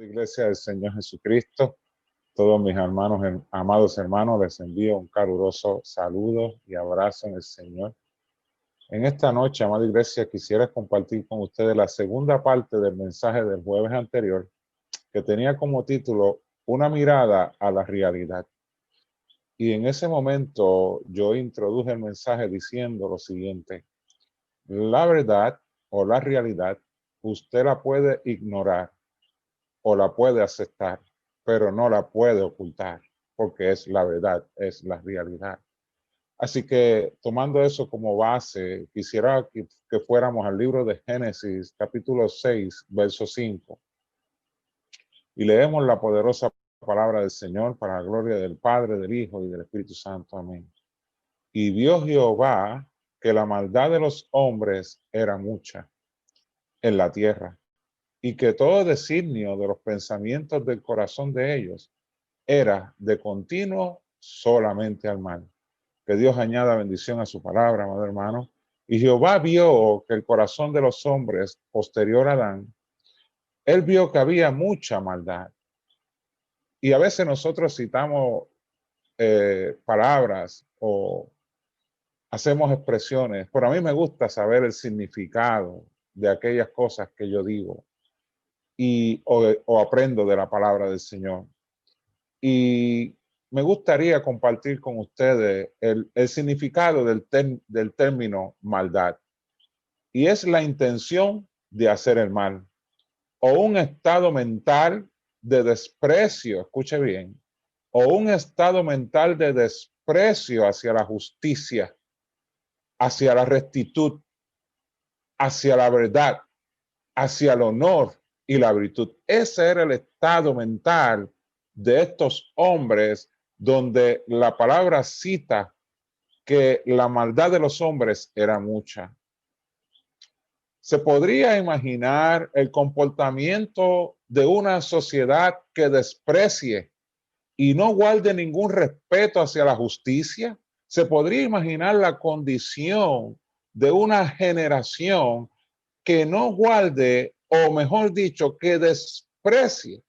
Iglesia del Señor Jesucristo, todos mis hermanos, amados hermanos, les envío un caluroso saludo y abrazo en el Señor. En esta noche, amada iglesia, quisiera compartir con ustedes la segunda parte del mensaje del jueves anterior, que tenía como título Una mirada a la realidad. Y en ese momento yo introduje el mensaje diciendo lo siguiente: la verdad o la realidad, usted la puede ignorar o la puede aceptar, pero no la puede ocultar, porque es la verdad, es la realidad. Así que tomando eso como base, quisiera que fuéramos al libro de Génesis, capítulo 6, verso 5, y leemos la poderosa palabra del Señor para la gloria del Padre, del Hijo y del Espíritu Santo. Amén. Y vio Jehová que la maldad de los hombres era mucha en la tierra, y que todo designio de los pensamientos del corazón de ellos era de continuo solamente al mal. Que Dios añada bendición a su palabra, amado hermano. Y Jehová vio que el corazón de los hombres posterior a Adán, él vio que había mucha maldad. Y a veces nosotros citamos palabras o hacemos expresiones, pero a mí me gusta saber el significado de aquellas cosas que yo digo o aprendo de la palabra del Señor. Y me gustaría compartir con ustedes el significado del término maldad. Y es la intención de hacer el mal o un estado mental de desprecio, escuche bien, o un estado mental de desprecio hacia la justicia, hacia la rectitud, hacia la verdad, hacia el honor y la virtud. Ese era el estado mental de estos hombres, donde la palabra cita que la maldad de los hombres era mucha. Se podría imaginar el comportamiento de una sociedad que desprecie y no guarde ningún respeto hacia la justicia. Se podría imaginar la condición de una generación que no guarde, o mejor dicho, que desprecie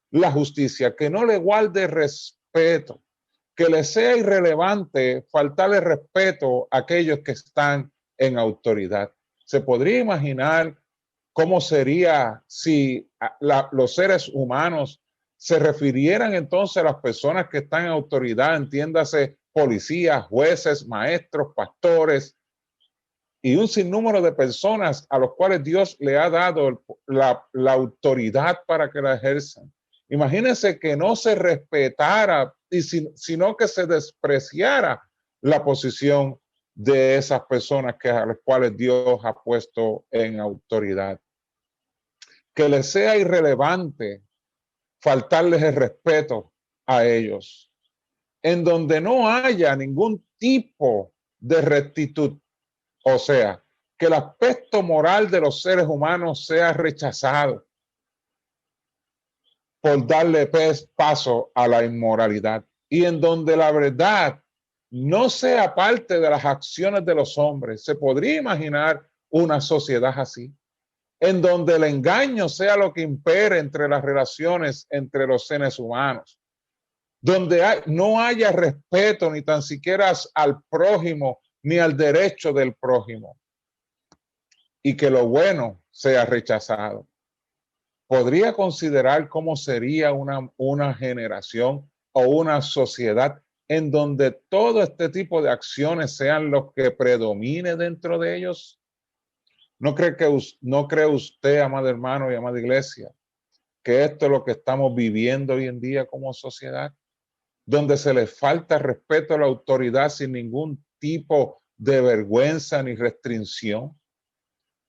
la justicia, que no le guarde respeto, que le sea irrelevante faltarle respeto a aquellos que están en autoridad. Se podría imaginar cómo sería si los seres humanos se refirieran entonces a las personas que están en autoridad, entiéndase policías, jueces, maestros, pastores, y un sinnúmero de personas a los cuales Dios le ha dado la autoridad para que la ejerzan. Imagínense que no se respetara, sino que se despreciara la posición de esas personas a las cuales Dios ha puesto en autoridad. Que les sea irrelevante faltarles el respeto a ellos, en donde no haya ningún tipo de rectitud. O sea, que el aspecto moral de los seres humanos sea rechazado por darle paso a la inmoralidad, y en donde la verdad no sea parte de las acciones de los hombres. Se podría imaginar una sociedad así, en donde el engaño sea lo que impere entre las relaciones entre los seres humanos, donde no haya respeto ni tan siquiera al prójimo ni al derecho del prójimo, y que lo bueno sea rechazado. Podría considerar cómo sería una generación o una sociedad en donde todo este tipo de acciones sean los que predomine dentro de ellos. ¿No cree usted, amado hermano y amada iglesia, que esto es lo que estamos viviendo hoy en día como sociedad? Donde se le falta respeto a la autoridad sin ningún tipo de vergüenza ni restricción.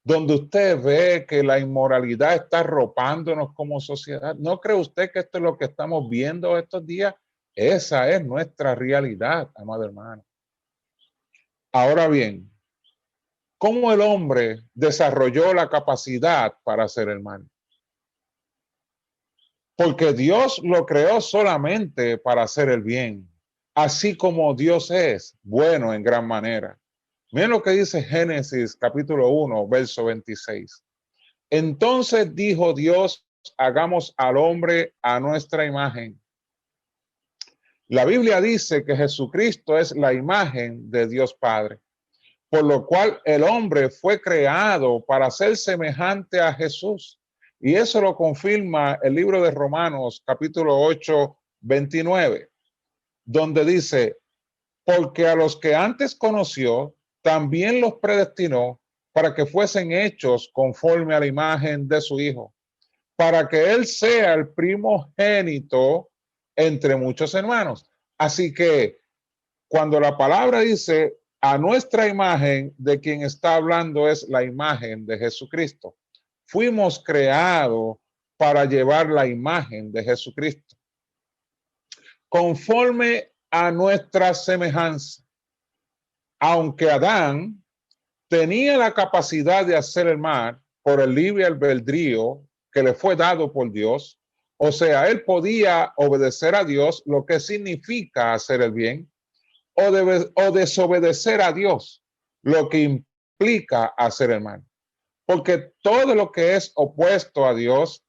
Donde usted ve que la inmoralidad está arropándonos como sociedad. ¿No cree usted que esto es lo que estamos viendo estos días? Esa es nuestra realidad, amado hermano. Ahora bien, ¿cómo el hombre desarrolló la capacidad para hacer el mal? Porque Dios lo creó solamente para hacer el bien, así como Dios es bueno en gran manera. Miren lo que dice Génesis capítulo 1, verso 26. Entonces dijo Dios hagamos al hombre a nuestra imagen. La Biblia dice que Jesucristo es la imagen de Dios Padre, por lo cual el hombre fue creado para ser semejante a Jesús. Y eso lo confirma el libro de Romanos, capítulo 8, 29, donde dice, porque a los que antes conoció, también los predestinó para que fuesen hechos conforme a la imagen de su Hijo, para que él sea el primogénito entre muchos hermanos. Así que cuando la palabra dice a nuestra imagen, de quien está hablando es la imagen de Jesucristo. Fuimos creados para llevar la imagen de Jesucristo, conforme a nuestra semejanza. Aunque Adán tenía la capacidad de hacer el mal por el libre albedrío que le fue dado por Dios, o sea, él podía obedecer a Dios, lo que significa hacer el bien, o desobedecer a Dios, lo que implica hacer el mal. Porque todo lo que es opuesto a Dios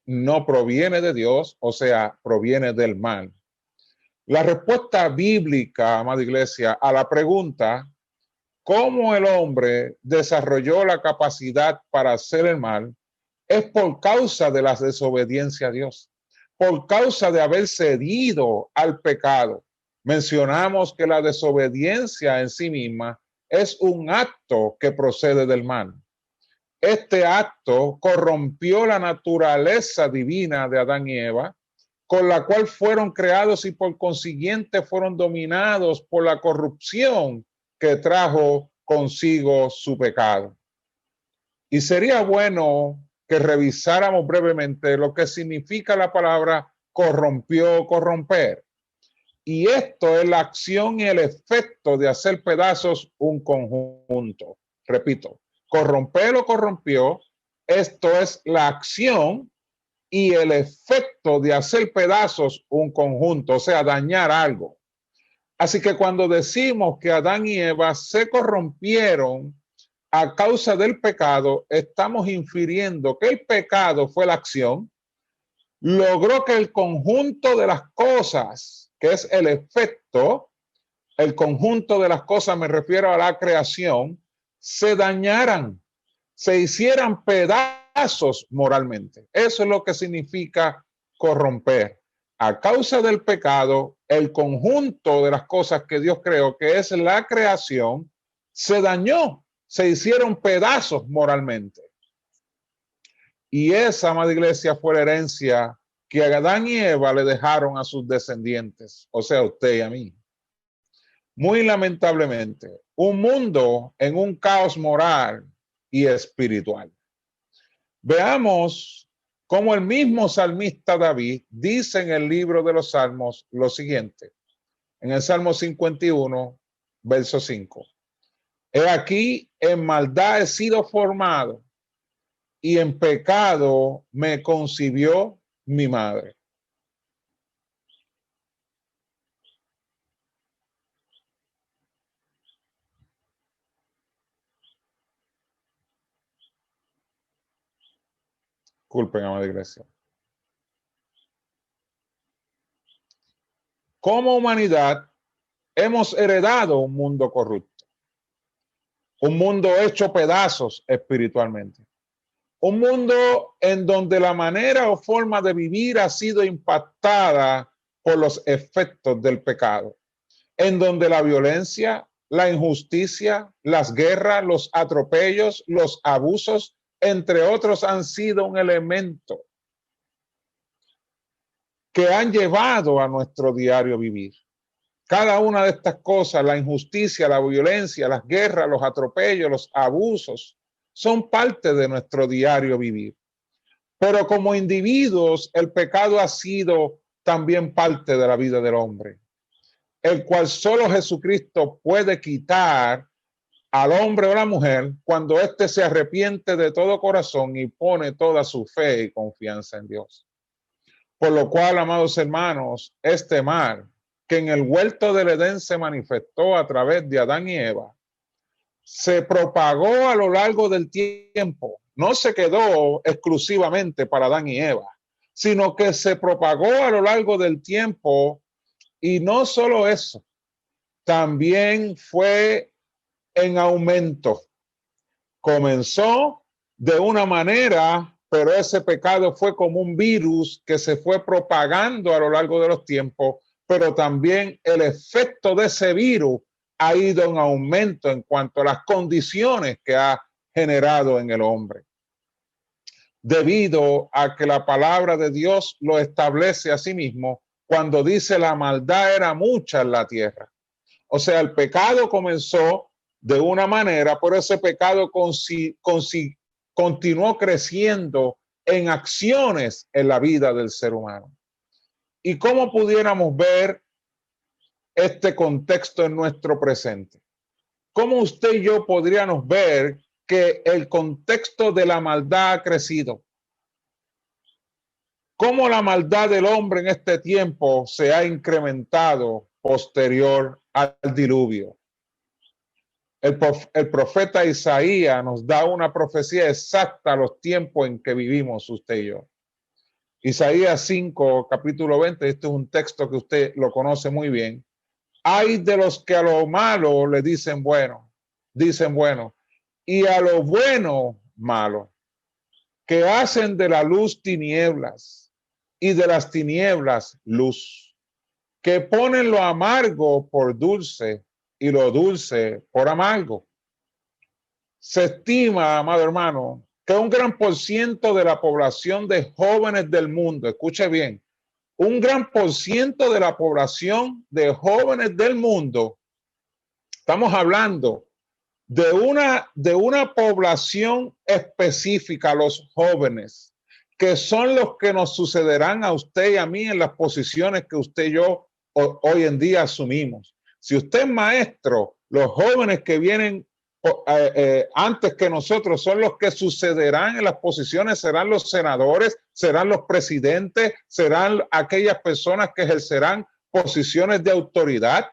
no proviene de Dios, o sea, proviene del mal. La respuesta bíblica, amada iglesia, a la pregunta cómo el hombre desarrolló la capacidad para hacer el mal es por causa de la desobediencia a Dios, por causa de haber cedido al pecado. Mencionamos que la desobediencia en sí misma es un acto que procede del mal. Este acto corrompió la naturaleza divina de Adán y Eva, con la cual fueron creados y por consiguiente fueron dominados por la corrupción que trajo consigo su pecado. Y sería bueno que revisáramos brevemente lo que significa la palabra corrompió o corromper. Y esto es la acción y el efecto de hacer pedazos un conjunto. Repito, corromper o corrompió, esto es la acción y el efecto de hacer pedazos un conjunto, o sea, dañar algo. Así que cuando decimos que Adán y Eva se corrompieron a causa del pecado, estamos infiriendo que el pecado fue la acción, logró que el conjunto de las cosas, que es el efecto, el conjunto de las cosas, me refiero a la creación, se dañaran, se hicieran pedazos moralmente. Eso es lo que significa corromper. A causa del pecado, el conjunto de las cosas que Dios creó, que es la creación, se dañó, se hicieron pedazos moralmente. Y esa, amada iglesia, fue la herencia que Adán y Eva le dejaron a sus descendientes, o sea, a usted y a mí. Muy lamentablemente, un mundo en un caos moral y espiritual. Veamos cómo el mismo salmista David dice en el libro de los Salmos lo siguiente, en el Salmo 51, verso 5. He aquí, en maldad he sido formado, y en pecado me concibió mi madre. Disculpen, amada iglesia. Como humanidad, hemos heredado un mundo corrupto, un mundo hecho pedazos espiritualmente, un mundo en donde la manera o forma de vivir ha sido impactada por los efectos del pecado, en donde la violencia, la injusticia, las guerras, los atropellos, los abusos, entre otros, han sido un elemento que han llevado a nuestro diario vivir. Cada una de estas cosas, la injusticia, la violencia, las guerras, los atropellos, los abusos, son parte de nuestro diario vivir. Pero como individuos, el pecado ha sido también parte de la vida del hombre, el cual solo Jesucristo puede quitar al hombre o la mujer cuando éste se arrepiente de todo corazón y pone toda su fe y confianza en Dios. Por lo cual, amados hermanos, este mal que en el huerto del Edén se manifestó a través de Adán y Eva, se propagó a lo largo del tiempo no se quedó exclusivamente para Adán y Eva, sino que se propagó a lo largo del tiempo. Y no solo eso, también fue en aumento. Comenzó de una manera, pero ese pecado fue como un virus que se fue propagando a lo largo de los tiempos, pero también el efecto de ese virus ha ido en aumento en cuanto a las condiciones que ha generado en el hombre. Debido a que la palabra de Dios lo establece a sí mismo cuando dice la maldad era mucha en la tierra. O sea, el pecado comenzó de una manera, pero ese pecado continuó creciendo en acciones en la vida del ser humano. ¿Y cómo pudiéramos ver este contexto en nuestro presente? ¿Cómo usted y yo podríamos ver que el contexto de la maldad ha crecido? ¿Cómo la maldad del hombre en este tiempo se ha incrementado posterior al diluvio? El profeta Isaías nos da una profecía exacta a los tiempos en que vivimos usted y yo. Isaías 5, capítulo 20, este es un texto que usted lo conoce muy bien. Hay de los que a lo malo le dicen bueno, y a lo bueno malo, que hacen de la luz tinieblas y de las tinieblas luz, que ponen lo amargo por dulce y lo dulce por amargo. Se estima, amado hermano, que un gran por ciento de la población de jóvenes del mundo, escuche bien, un gran por ciento de la población de jóvenes del mundo, estamos hablando de una población específica, los jóvenes, que son los que nos sucederán a usted y a mí en las posiciones que usted y yo hoy en día asumimos. Si usted es maestro, los jóvenes que vienen antes que nosotros son los que sucederán en las posiciones, serán los senadores, serán los presidentes, serán aquellas personas que ejercerán posiciones de autoridad.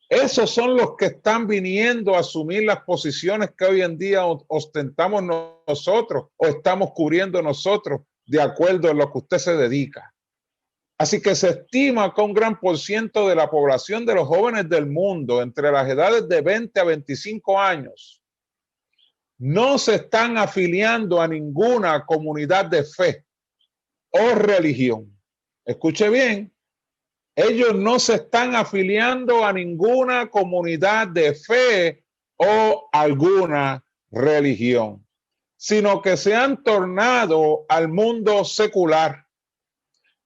Esos son los que están viniendo a asumir las posiciones que hoy en día ostentamos nosotros o estamos cubriendo nosotros de acuerdo a lo que usted se dedica. Así que se estima que un gran por ciento de la población de los jóvenes del mundo entre las edades de 20 a 25 años no se están afiliando a ninguna comunidad de fe o religión. Escuche bien. Ellos no se están afiliando a ninguna comunidad de fe o alguna religión, sino que se han tornado al mundo secular.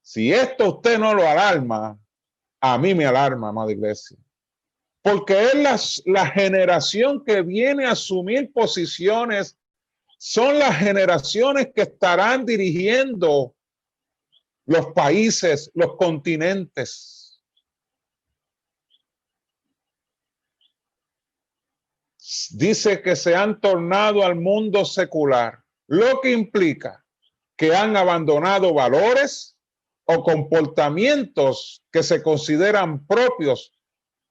Si esto a usted no lo alarma, a mí me alarma, amada iglesia, porque es la generación que viene a asumir posiciones, son las generaciones que estarán dirigiendo los países, los continentes. Dice que se han tornado al mundo secular, lo que implica que han abandonado valores o comportamientos que se consideran propios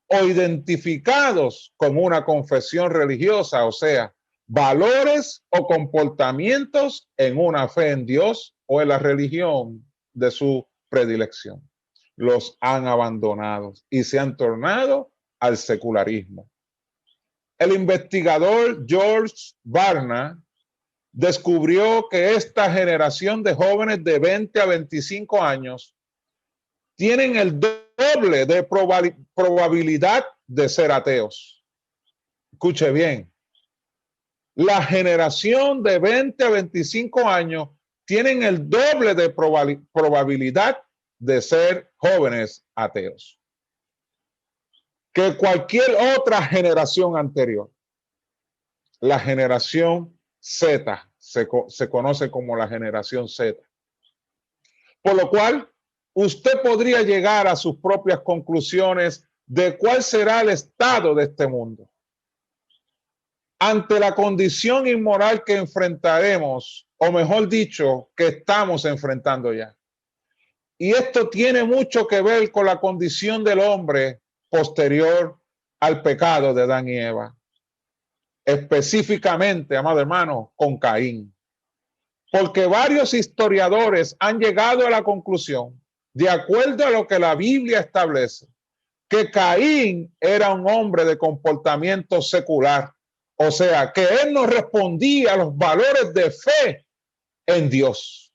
o identificados como una confesión religiosa, o sea, valores o comportamientos en una fe en Dios o en la religión de su predilección. Los han abandonado y se han tornado al secularismo. El investigador George Barna descubrió que esta generación de jóvenes de 20 a 25 años tienen el doble de probabilidad de ser ateos. Escuche bien. La generación de 20 a 25 años tienen el doble de probabilidad de ser jóvenes ateos que cualquier otra generación anterior. La generación Z se conoce como la generación Z. Por lo cual, usted podría llegar a sus propias conclusiones de cuál será el estado de este mundo. Ante la condición inmoral que enfrentaremos, o mejor dicho, que estamos enfrentando ya. Y esto tiene mucho que ver con la condición del hombre posterior al pecado de Adán y Eva. específicamente, amado hermano, con Caín. Porque varios historiadores han llegado a la conclusión, de acuerdo a lo que la Biblia establece, que Caín era un hombre de comportamiento secular. O sea, que él no respondía a los valores de fe en Dios.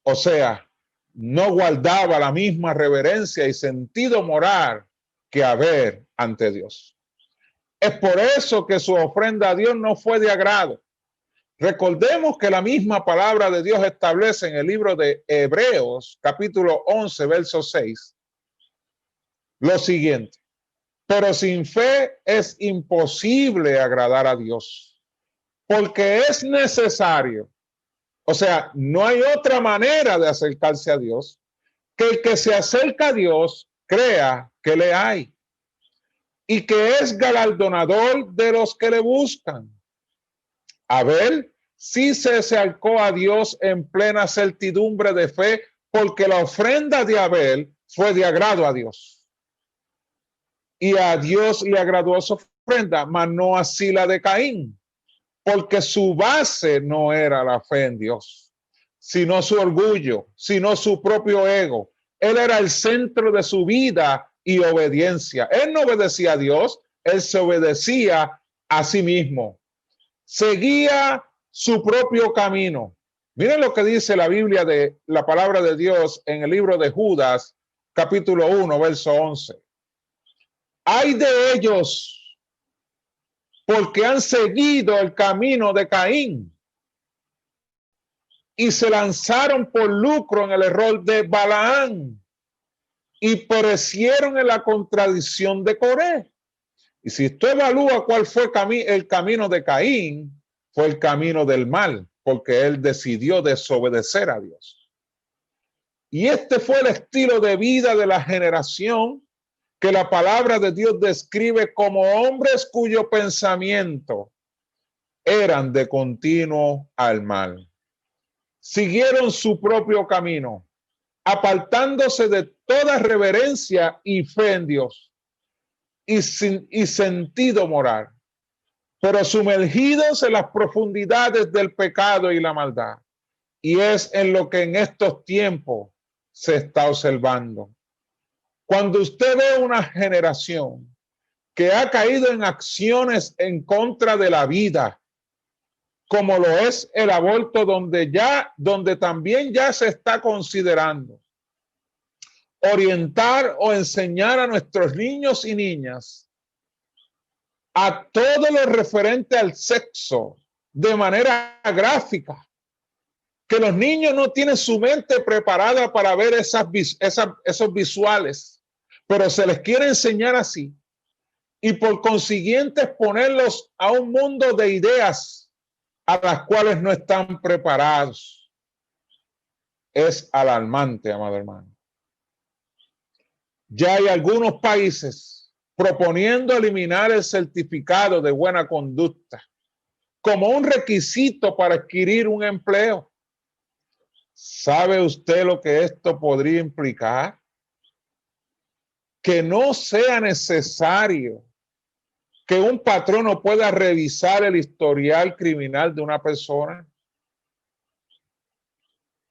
O sea, no guardaba la misma reverencia y sentido moral que Abel ante Dios. Es por eso que su ofrenda a Dios no fue de agrado. Recordemos que la misma palabra de Dios establece en el libro de Hebreos, capítulo 11, verso 6, lo siguiente: pero sin fe es imposible agradar a Dios, porque es necesario, o sea, no hay otra manera de acercarse a Dios, que el que se acerca a Dios crea que le hay y que es galardonador de los que le buscan. Abel sí se acercó a Dios en plena certidumbre de fe, porque la ofrenda de Abel fue de agrado a Dios. Y a Dios le agradó su ofrenda, mas no así la de Caín, porque su base no era la fe en Dios, sino su orgullo, sino su propio ego. Él era el centro de su vida y obediencia. Él no obedecía a Dios, él se obedecía a sí mismo. Seguía su propio camino. Miren lo que dice la Biblia de la palabra de Dios en el libro de Judas, capítulo 1, verso 11. Ay de ellos, porque han seguido el camino de Caín y se lanzaron por lucro en el error de Balaán y perecieron en la contradicción de Coré. Y si usted evalúa cuál fue el camino de Caín, fue el camino del mal, porque él decidió desobedecer a Dios. Y este fue el estilo de vida de la generación que la palabra de Dios describe como hombres cuyo pensamiento eran de continuo al mal. Siguieron su propio camino, apartándose de toda reverencia y fe en Dios y sentido moral, pero sumergidos en las profundidades del pecado y la maldad. Y es en lo que en estos tiempos se está observando. Cuando usted ve una generación que ha caído en acciones en contra de la vida, como lo es el aborto, donde también ya se está considerando orientar o enseñar a nuestros niños y niñas a todo lo referente al sexo de manera gráfica, que los niños no tienen su mente preparada para ver esos visuales, pero se les quiere enseñar así, y por consiguiente exponerlos a un mundo de ideas a las cuales no están preparados. Es alarmante, amado hermano. Ya hay algunos países proponiendo eliminar el certificado de buena conducta como un requisito para adquirir un empleo. ¿Sabe usted lo que esto podría implicar? Que no sea necesario que un patrono pueda revisar el historial criminal de una persona.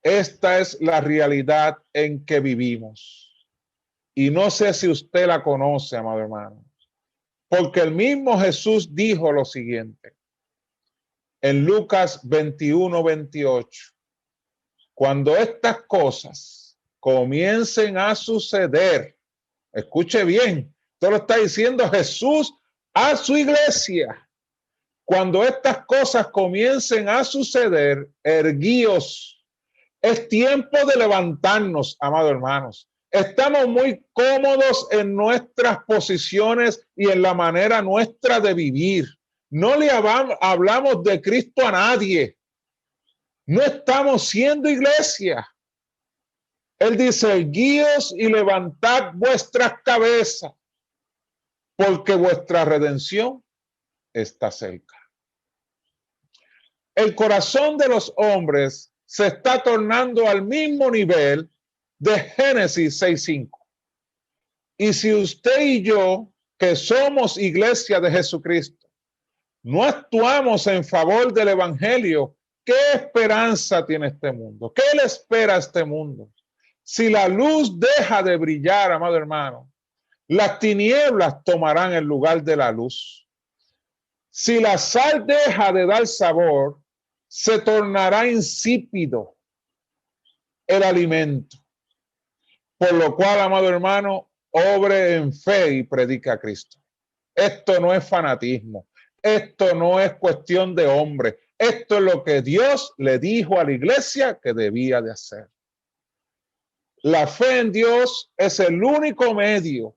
Esta es la realidad en que vivimos. Y no sé si usted la conoce, amado hermano, porque el mismo Jesús dijo lo siguiente en Lucas 21, 28. Cuando estas cosas comiencen a suceder, escuche bien, esto lo está diciendo Jesús a su iglesia. Cuando estas cosas comiencen a suceder, erguíos. Es tiempo de levantarnos, amados hermanos. Estamos muy cómodos en nuestras posiciones y en la manera nuestra de vivir. No le hablamos de Cristo a nadie. No estamos siendo iglesia. Él dice, erguíos y levantad vuestras cabezas, porque vuestra redención está cerca. El corazón de los hombres se está tornando al mismo nivel de Génesis 6:5. Y si usted y yo que somos iglesia de Jesucristo, no actuamos en favor del evangelio, ¿qué esperanza tiene este mundo? ¿Qué le espera a este mundo? Si la luz deja de brillar, amado hermano, las tinieblas tomarán el lugar de la luz. Si la sal deja de dar sabor, se tornará insípido el alimento. Por lo cual, amado hermano, obre en fe y predica a Cristo. Esto no es fanatismo. Esto no es cuestión de hombre. Esto es lo que Dios le dijo a la iglesia que debía de hacer. La fe en Dios es el único medio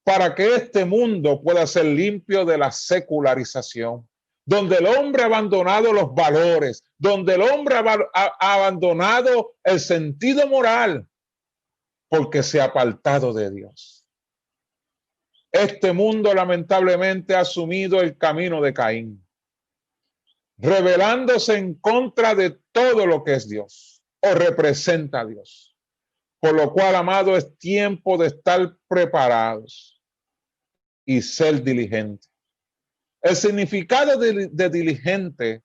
para que este mundo pueda ser limpio de la secularización, donde el hombre ha abandonado los valores, donde el hombre ha abandonado el sentido moral, porque se ha apartado de Dios. Este mundo lamentablemente ha asumido el camino de Caín, rebelándose en contra de todo lo que es Dios o representa a Dios. Por lo cual, amado, es tiempo de estar preparados y ser diligentes. El significado de diligente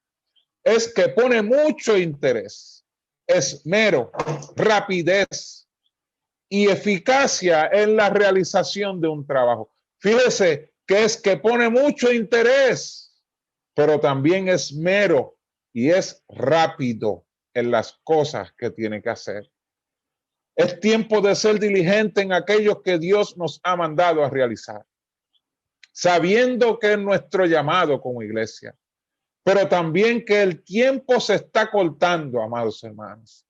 es que pone mucho interés, esmero, rapidez y eficacia en la realización de un trabajo. Fíjese que es que pone mucho interés, pero también esmero y es rápido en las cosas que tiene que hacer. Es tiempo de ser diligente en aquello que Dios nos ha mandado a realizar, sabiendo que es nuestro llamado como iglesia, pero también que el tiempo se está cortando, amados hermanos.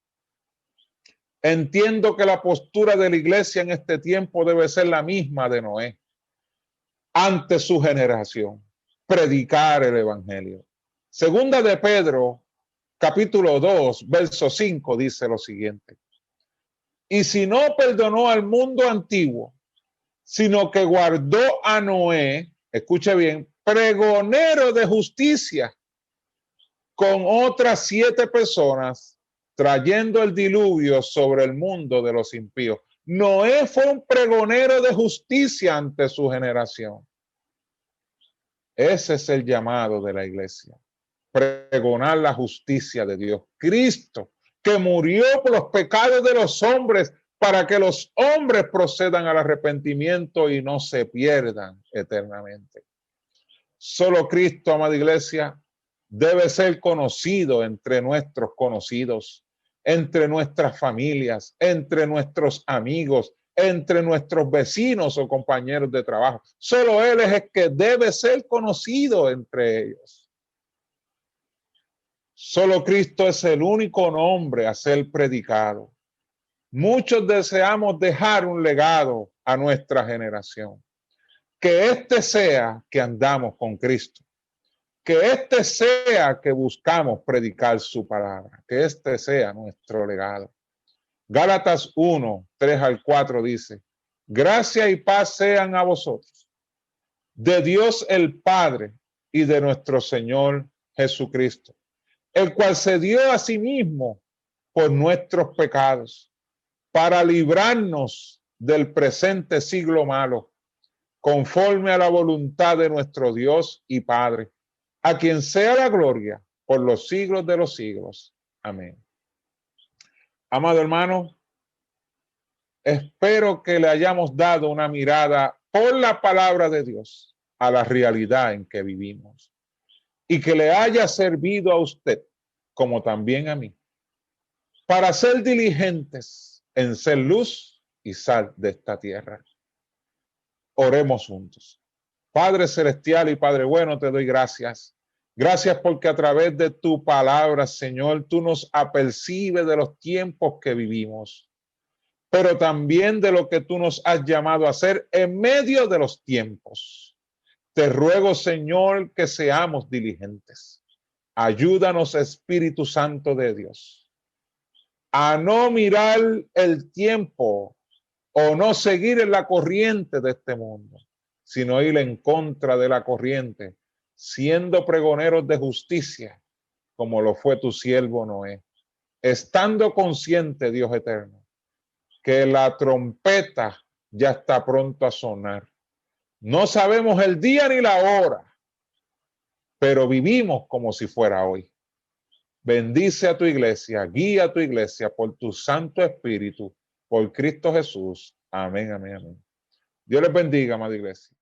Entiendo que la postura de la iglesia en este tiempo debe ser la misma de Noé ante su generación, predicar el evangelio. Segunda de Pedro, capítulo 2, verso 5, dice lo siguiente: y si no perdonó al mundo antiguo, sino que guardó a Noé, escuche bien, pregonero de justicia, con otras 7 personas, trayendo el diluvio sobre el mundo de los impíos. Noé fue un pregonero de justicia ante su generación. Ese es el llamado de la iglesia, pregonar la justicia de Dios. Cristo, que murió por los pecados de los hombres, para que los hombres procedan al arrepentimiento y no se pierdan eternamente. Solo Cristo, amada iglesia, debe ser conocido entre nuestros conocidos, entre nuestras familias, entre nuestros amigos, entre nuestros vecinos o compañeros de trabajo. Solo Él es el que debe ser conocido entre ellos. Solo Cristo es el único nombre a ser predicado. Muchos deseamos dejar un legado a nuestra generación. Que este sea que andamos con Cristo. Que este sea que buscamos predicar su palabra. Que este sea nuestro legado. Gálatas 1, 3 al 4 dice: gracia y paz sean a vosotros, de Dios el Padre y de nuestro Señor Jesucristo, el cual se dio a sí mismo por nuestros pecados, para librarnos del presente siglo malo, conforme a la voluntad de nuestro Dios y Padre, a quien sea la gloria por los siglos de los siglos. Amén. Amado hermano, espero que le hayamos dado una mirada por la palabra de Dios a la realidad en que vivimos y que le haya servido a usted, como también a mí, para ser diligentes en ser luz y sal de esta tierra. Oremos juntos. Padre celestial y Padre bueno, te doy gracias. Gracias porque a través de tu palabra, Señor, tú nos apercibes de los tiempos que vivimos, pero también de lo que tú nos has llamado a hacer en medio de los tiempos. Te ruego, Señor, que seamos diligentes. Ayúdanos, Espíritu Santo de Dios, a no mirar el tiempo o no seguir en la corriente de este mundo, sino ir en contra de la corriente, siendo pregoneros de justicia, como lo fue tu siervo Noé, estando consciente, Dios eterno, que la trompeta ya está pronto a sonar, No sabemos el día ni la hora, pero vivimos como si fuera hoy. Bendice a tu iglesia, guía a tu iglesia por tu Santo Espíritu, por Cristo Jesús. Amén, amén, amén. Dios les bendiga, amada iglesia.